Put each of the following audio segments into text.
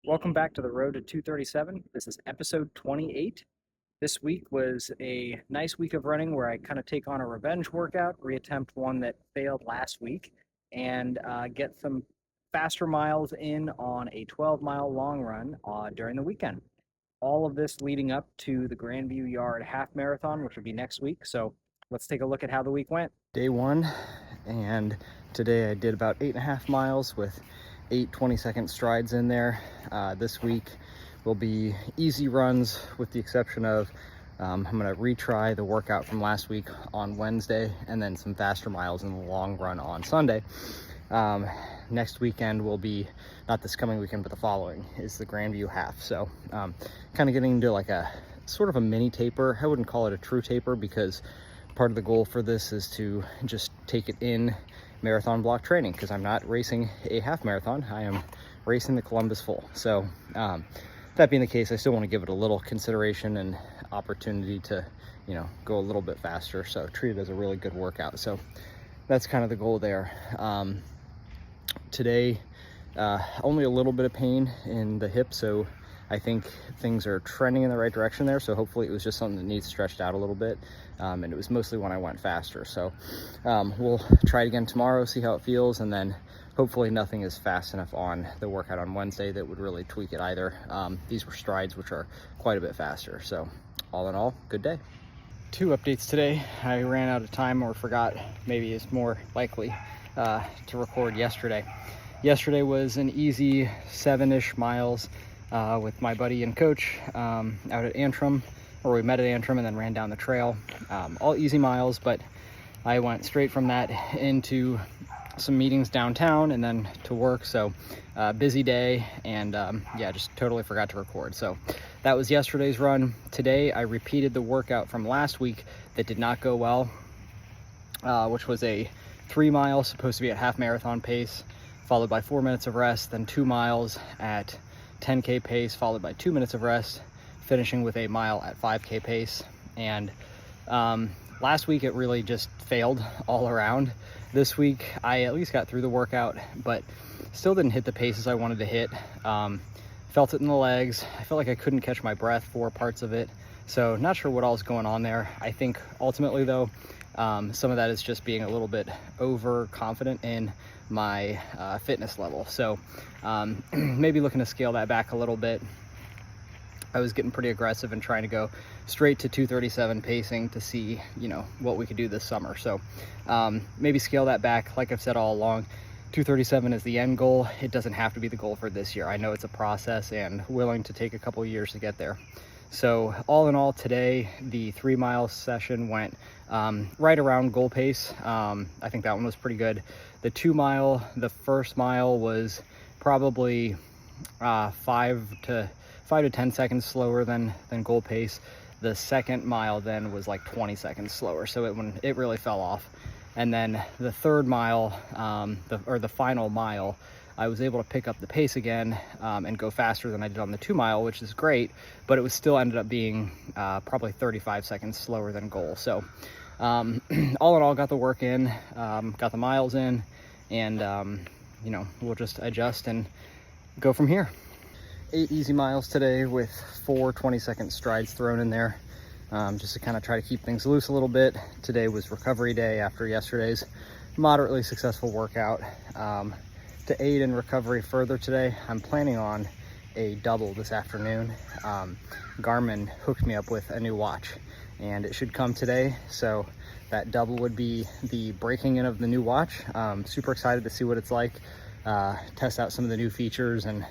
Welcome back to the Road to 237. This is episode 28. This week was a nice week of running where I kind of take on a revenge workout, reattempt one that failed last week, and get some faster miles in on a 12-mile long run during the weekend. All of this leading up to the Grandview Yard Half Marathon, which will be next week. So let's take a look at how the week went. Day one, and today I did about 8.5 miles with 8 20-second strides in there. This week will be easy runs with the exception of I'm going to retry the workout from last week on Wednesday and then some faster miles in the long run on Sunday. Next weekend will be, not this coming weekend, but the following is the Grandview Half. So kind of getting into like a sort of a mini taper. I wouldn't call it a true taper because part of the goal for this is to just take it in marathon block training, because I'm not racing a half marathon. I am racing the Columbus Full. So that being the case, I still want to give it a little consideration and opportunity to, go a little bit faster. So treat it as a really good workout. So that's kind of the goal there. Today, only a little bit of pain in the hip, so I think things are trending in the right direction there. So hopefully it was just something that needs stretched out a little bit. And it was mostly when I went faster. So we'll try it again tomorrow, see how it feels. And then hopefully nothing is fast enough on the workout on Wednesday that would really tweak it either. These were strides, which are quite a bit faster. So all in all, good day. Two updates today. I ran out of time or forgot, maybe it's more likely, to record yesterday. Yesterday was an easy 7-ish miles with my buddy and coach out at Antrim, or we met at Antrim and then ran down the trail. All easy miles, but I went straight from that into some meetings downtown and then to work. So busy day, and yeah, just totally forgot to record. So that was yesterday's run. Today I repeated the workout from last week that did not go well, which was a 3 mile, supposed to be at half marathon pace, followed by 4 minutes of rest, then 2 miles at 10K pace, followed by 2 minutes of rest, finishing with a mile at 5K pace. And last week it really just failed all around. This week I at least got through the workout, but still didn't hit the paces I wanted to hit. Felt it in the legs. I felt like I couldn't catch my breath for parts of it. So not sure what all is going on there. I think ultimately though, some of that is just being a little bit overconfident in my fitness level. So maybe looking to scale that back a little bit. I was getting pretty aggressive and trying to go straight to 237 pacing to see, what we could do this summer. So maybe scale that back. Like I've said all along, 237 is the end goal. It doesn't have to be the goal for this year. I know it's a process and willing to take a couple of years to get there. So all in all, today, the 3 mile session went right around goal pace. I think that one was pretty good. The 2 mile, the first mile was probably 5 to 10 seconds slower than goal pace. The second mile then was like 20 seconds slower. So it really fell off. And then the third mile, the final mile, I was able to pick up the pace again and go faster than I did on the 2 mile, which is great, but it was still ended up being probably 35 seconds slower than goal. So all in all, got the work in, got the miles in, and we'll just adjust and go from here. 8 easy miles today with 4 20-second strides thrown in there, just to kind of try to keep things loose a little bit. Today was recovery day after yesterday's moderately successful workout. To aid in recovery further today, I'm planning on a double this afternoon. Garmin hooked me up with a new watch and it should come today. So that double would be the breaking in of the new watch. Super excited to see what it's like, test out some of the new features, and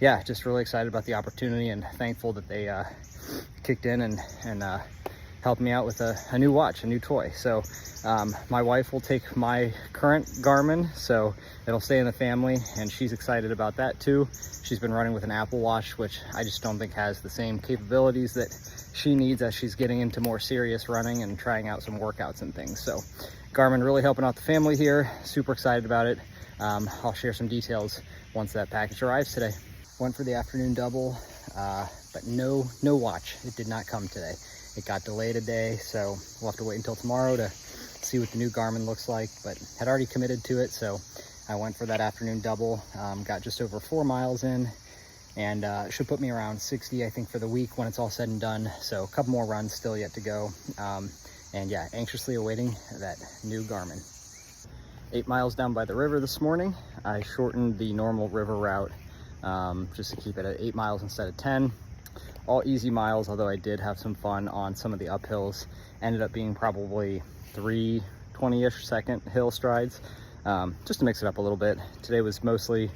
yeah, just really excited about the opportunity and thankful that they kicked in and helped me out with a new watch, a new toy. So my wife will take my current Garmin, so it'll stay in the family, and she's excited about that too. She's been running with an Apple Watch, which I just don't think has the same capabilities that she needs as she's getting into more serious running and trying out some workouts and things. So Garmin really helping out the family here. Super excited about it. I'll share some details once that package arrives today. Went for the afternoon double, but no watch. It did not come today. It got delayed a day, so we'll have to wait until tomorrow to see what the new Garmin looks like, but had already committed to it, so I went for that afternoon double. Got just over 4 miles in, and it should put me around 60, I think, for the week when it's all said and done. So a couple more runs still yet to go. And yeah, anxiously awaiting that new Garmin. 8 miles down by the river this morning. I shortened the normal river route just to keep it at 8 miles instead of 10. All easy miles, although I did have some fun on some of the uphills. Ended up being probably 3 20-ish second hill strides, just to mix it up a little bit. Today was mostly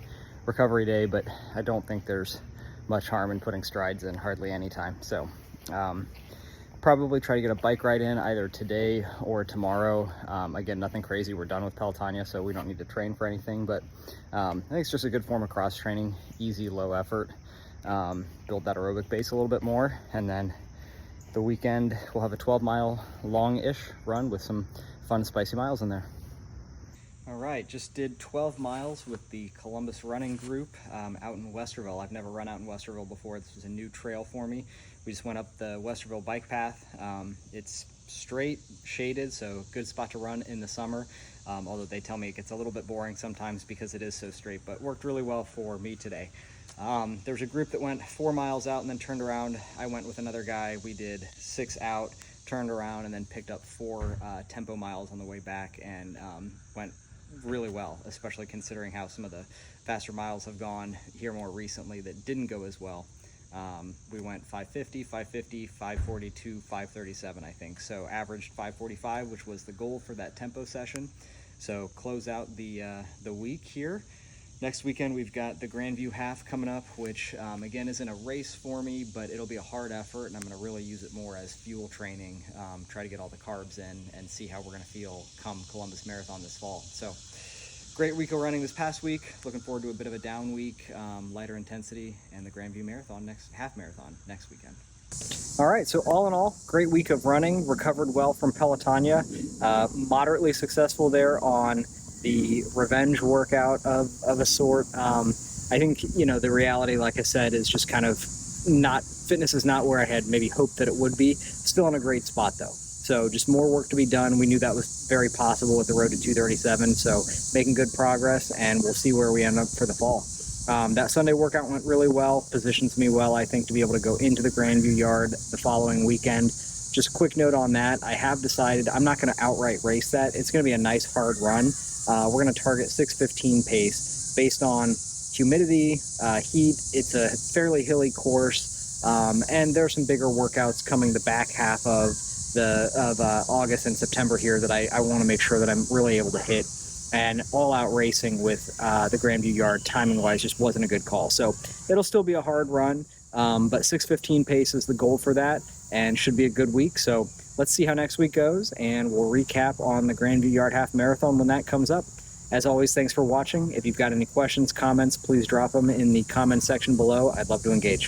recovery day, but I don't think there's much harm in putting strides in hardly any time. So probably try to get a bike ride in either today or tomorrow. Again, nothing crazy. We're done with Pelotonia, so we don't need to train for anything, but I think it's just a good form of cross training, easy, low effort. Build that aerobic base a little bit more, and then the weekend we'll have a 12-mile long-ish run with some fun spicy miles in there. All right, just did 12 miles with the Columbus running group out in Westerville. I've never run out in Westerville before. This was a new trail for me. We just went up the Westerville bike path. It's straight, shaded, so good spot to run in the summer. Although they tell me it gets a little bit boring sometimes because it is so straight, but worked really well for me today. There's a group that went 4 miles out and then turned around. I went with another guy. We did 6 out, turned around, and then picked up 4 tempo miles on the way back, and went really well, especially considering how some of the faster miles have gone here more recently that didn't go as well. We went 550, 550, 542, 537, I think. So averaged 545, which was the goal for that tempo session. So close out the week here. Next weekend, we've got the Grandview Half coming up, which again isn't a race for me, but it'll be a hard effort, and I'm going to really use it more as fuel training, try to get all the carbs in and see how we're going to feel come Columbus Marathon this fall. So great week of running this past week. Looking forward to a bit of a down week, lighter intensity, and the Grandview Marathon half marathon next weekend. All right, so all in all, great week of running. Recovered well from Pelotonia. Moderately successful there on the revenge workout of a sort. I think, the reality, like I said, is just kind of fitness is not where I had maybe hoped that it would be. Still in a great spot though. So just more work to be done. We knew that was very possible with the road to 237. So making good progress, and we'll see where we end up for the fall. That Sunday workout went really well, positions me well, I think, to be able to go into the Grandview Yard the following weekend. Just a quick note on that. I have decided I'm not going to outright race that. It's going to be a nice hard run. We're going to target 6:15 pace based on humidity, heat. It's a fairly hilly course, and there are some bigger workouts coming the back half of August and September here that I want to make sure that I'm really able to hit. And all-out racing with the Grandview Yard, timing-wise, just wasn't a good call. So it'll still be a hard run, but 6:15 pace is the goal for that, and should be a good week. So let's see how next week goes, and we'll recap on the Grandview Yard Half Marathon when that comes up. As always, thanks for watching. If you've got any questions, comments, please drop them in the comment section below. I'd love to engage.